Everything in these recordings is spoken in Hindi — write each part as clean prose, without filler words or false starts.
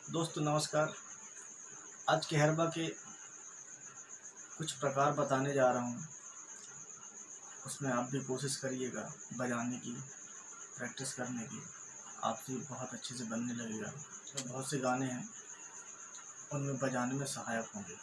दोस्तों नमस्कार। आज के हरबा के कुछ प्रकार बताने जा रहा हूँ। उसमें आप भी कोशिश करिएगा बजाने की, प्रैक्टिस करने की। आपसे बहुत अच्छे से बनने लगेगा। तो बहुत से गाने हैं, उनमें बजाने में सहायक होंगे।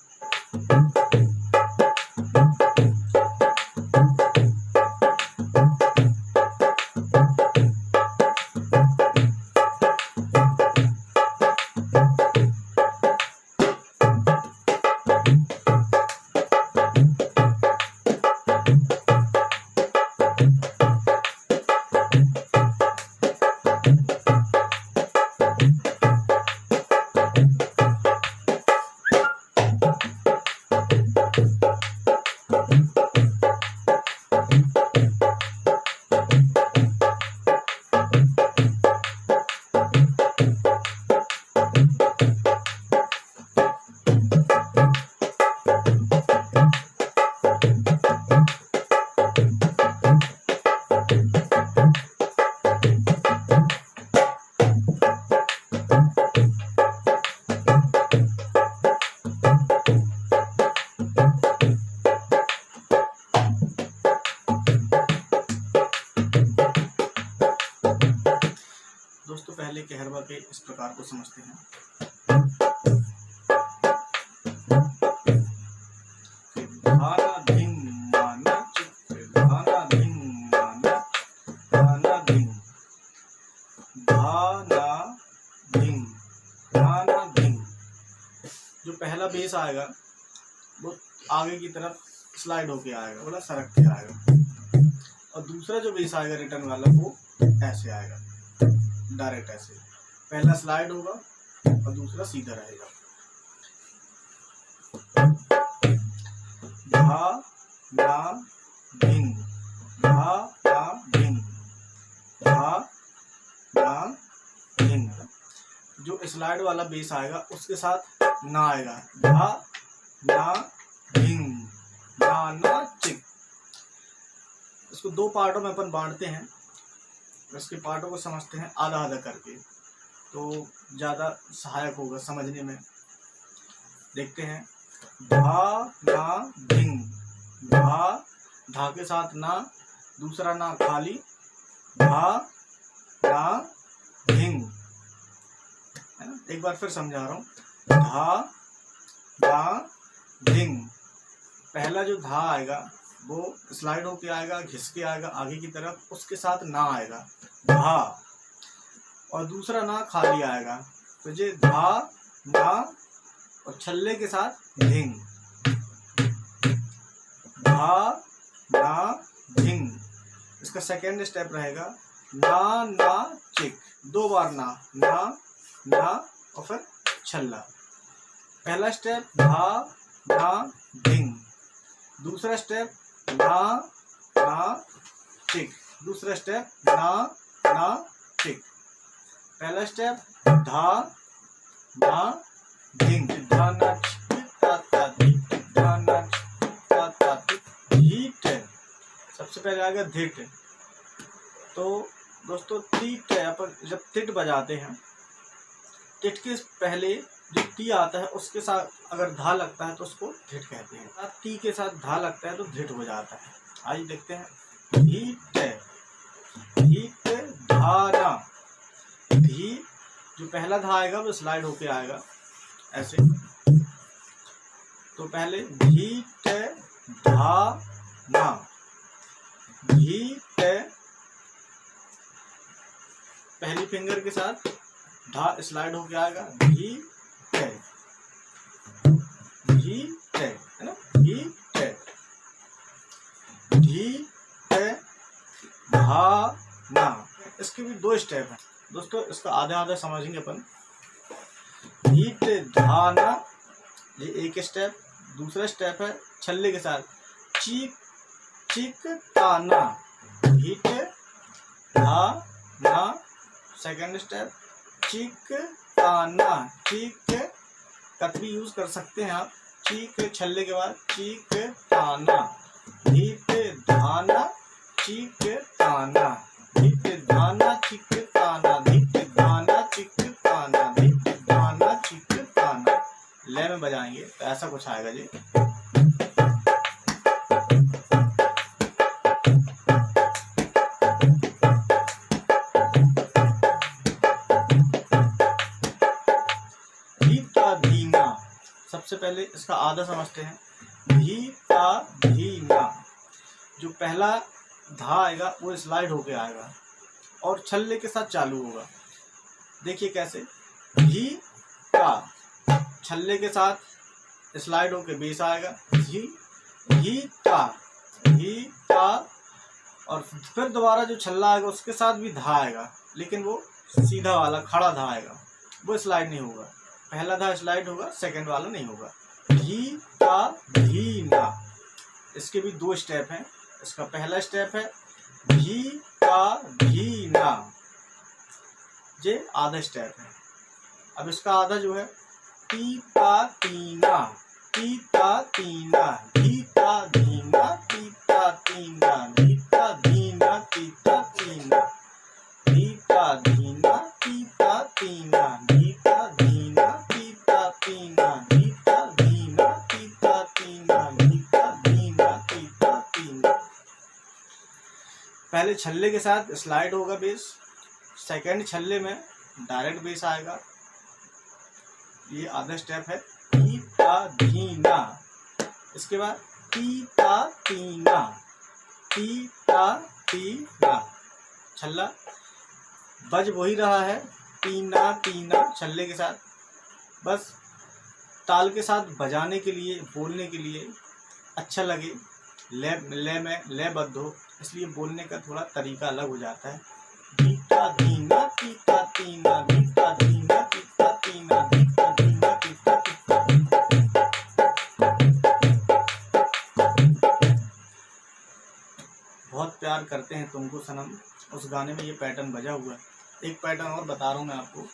दोस्तों पहले के हरबा के इस प्रकार को समझते हैं। धाना धिंग माना चिक, धाना धिंग माना, धाना धिंग, धाना धिंग, धाना धिंग। जो पहला बेस आएगा वो आगे की तरफ स्लाइड होके आएगा, बोला सरक के आएगा। और दूसरा जो बेस आएगा रिटर्न वाला वो ऐसे आएगा, डायरेक्ट ऐसे। पहला स्लाइड होगा और दूसरा सीधा रहेगा। धा ना धिंग, धा ना धिंग, धा ना धिंग। जो स्लाइड वाला बेस आएगा उसके साथ ना आएगा, धा ना धिंग, ना ना चिक। इसको दो पार्टों में अपन बांटते हैं। इसके पार्टों को समझते हैं आधा आधा करके, तो ज़्यादा सहायक होगा समझने में। देखते हैं। धा ना धिंग, धा, धा के साथ ना, दूसरा ना खाली, धा ना धिंग। है ना? एक बार फिर समझा रहा हूँ। धा ना धिंग। पहला जो धा आएगा वो स्लाइड होके आएगा, घिस के आएगा आगे की तरफ, उसके साथ ना आएगा, धा। और दूसरा ना खाली आएगा, तो ये धा ना और छल्ले के साथ धिंग, धा ना धिंग। इसका सेकेंड स्टेप रहेगा ना ना चिक। दो बार ना, ना ना और फिर छल्ला। पहला स्टेप धा ना धिंग, दूसरा स्टेप ना ना चिक, दूसरा स्टेप ना ना चिक। पहला स्टेप धा ना धिंग, धा ना चिक ता ता धिक, धा ना चिक ता ता धिक, धीट। सबसे पहले आ गया धिट। तो दोस्तों तीट है, अपन जब तिट बजाते हैं, तिट के पहले जो ती आता है उसके साथ अगर धा लगता है तो उसको धिट कहते हैं। ती के साथ धा लगता है तो धिट हो जाता है। आइए देखते हैं। धीट, धीट, धाना। धी, जो पहला धा आएगा वो स्लाइड होके आएगा ऐसे। तो पहले धीट धाना, धीट, पहली फिंगर के साथ धा स्लाइड होके आएगा, धी टे, धी टे, है ना, धी टे, धी टे, धा ना। इसके भी दो स्टेप हैं दोस्तों, इसका आधा आधा समझेंगे अपन। धी टे धाना, ये एक स्टेप। दूसरा स्टेप है छल्ले के साथ चीक चिक ताना, धी टे धा ना। सेकेंड स्टेप चीक ताना, चीक कतरी यूज कर सकते हैं आप। चीक छल्ले के बाद चीक ताना, धीट धाना चीक ताना, धीट धाना चीक ताना, धीट धाना चीक ताना, धीट धाना ले में बजाएंगे तो ऐसा कुछ आएगा जी। धी ता धी ना, सबसे पहले इसका आधा समझते हैं। धी ता धी ना, जो पहला धा आएगा वो स्लाइड होके आएगा और छल्ले के साथ चालू होगा। देखिए कैसे, धी ता छल्ले के साथ स्लाइड होके बेस आएगा, धी ता और फिर दोबारा जो छल्ला आएगा उसके साथ भी धा आएगा, लेकिन वो सीधा वाला खड़ा धा आएगा, वो स्लाइड नहीं होगा। पहला धा स्लाइड होगा, सेकंड वाला नहीं होगा। धी ता धी ना, इसके भी दो स्टेप हैं। इसका पहला स्टेप है धी ता धी ना, ये आधा स्टेप है। अब इसका आधा जो है ती ता तीना, ती ता तीना, धी ता धीना, ती ता तीना, धी ता धीना, ती ता तीना, धी ता धीना, ती ता तीना, धी ता धीना, ती ता तीना, धी ता धीना, ती ता तीना, धी ता धीना, ती ता तीना। पहले छल्ले के साथ स्लाइड होगा बेस, सेकंड छल्ले में डायरेक्ट बेस आएगा। ये आधा स्टेप है ती ता धीना। इसके बाद ती ता तीना, ती ता तीना, छल्ला बज वही रहा है तीना तीना छल्ले के साथ, बस ताल के साथ बजाने के लिए, बोलने के लिए अच्छा लगे, ले में लयबद्ध हो, इसलिए बोलने का थोड़ा तरीका अलग हो जाता है। ता धीना ता तीना, ता धीना ता तीना, ता धीना ता तीना। बहुत प्यार करते हैं तुमको सनम, उस गाने में ये पैटर्न बजा हुआ है। एक पैटर्न और बता रहा हूँ मैं आपको,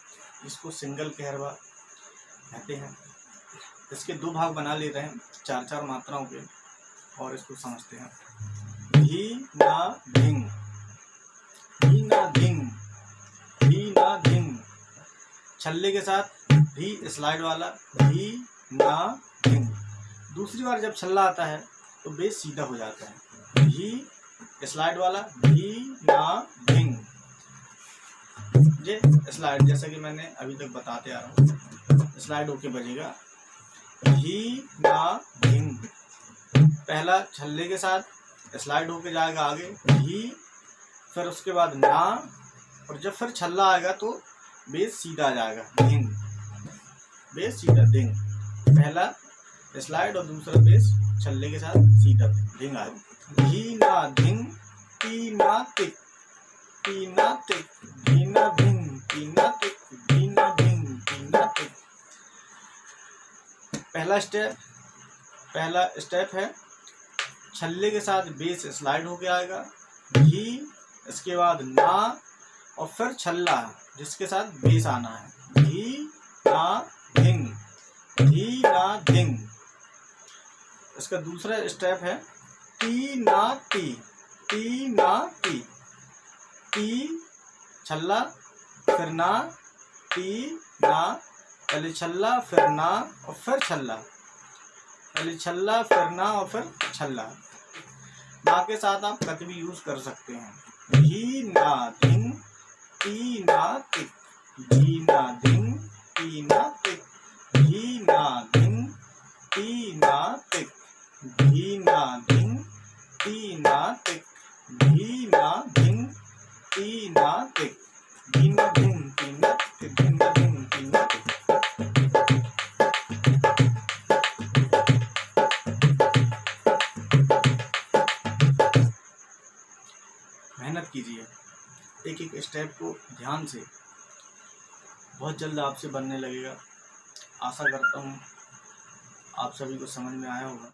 इसको सिंगल कहरवा कहते हैं। इसके दो भाग बना ले रहे हैं, 4-4 मात्राओं के, और इसको समझते हैं। धी ना धिंग, धी ना धिंग, धी ना धिंग, छल्ले के साथ धी स्लाइड वाला, धी ना धिंग। दूसरी बार जब छल्ला आता है तो बेस सीधा हो जाता है, धी स्लाइड वाला, धी ना धिंग, ये स्लाइड जैसा कि मैंने अभी तक बताते आ रहा हूँ, स्लाइड होके बजेगा धी ना धिंग। पहला छल्ले के साथ स्लाइड होके जाएगा आगे धी, फिर उसके बाद ना, और जब फिर छल्ला आएगा तो बेस सीधा आ जाएगा धिंग, बेस सीधा धिंग। पहला स्लाइड और दूसरा बेस छल्ले के साथ सीधा धिंग आएगा। धी ना धिंग ती ना तिक, ती ना तिक, धी ना धिंग ती ना तिक, धी ना धिंग ती ना तिक। पहला स्टेप है छल्ले के साथ बेस स्लाइड होके आएगा धी, इसके बाद ना, और फिर छल्ला जिसके साथ बेस आना है, धी ना धिंग, धी ना धिंग। इसका दूसरा स्टेप है ती ना ती, ती ना ती, ती छल्ला फिर ना, ती ना, पहले छल्ला फिर ना और फिर छल्ला, पहले छल्ला फिर ना और फिर छल्ला। ना के साथ आप कत भी यूज कर सकते हैं। धी ना धिंग ती ना तिक, धी ना धिंग ती ना तिक, धी ना धिंग ती ना तिक, धी ना धिंग ती ना तिक, धी ना धिंग ती ना तिक, धी ना धिंग ती ना तिक, धी ना धिंग ती ना तिक। मेहनत कीजिए, एक एक स्टेप को ध्यान से, बहुत जल्द आपसे बनने लगेगा। आशा करता हूँ आप सभी को समझ में आया होगा।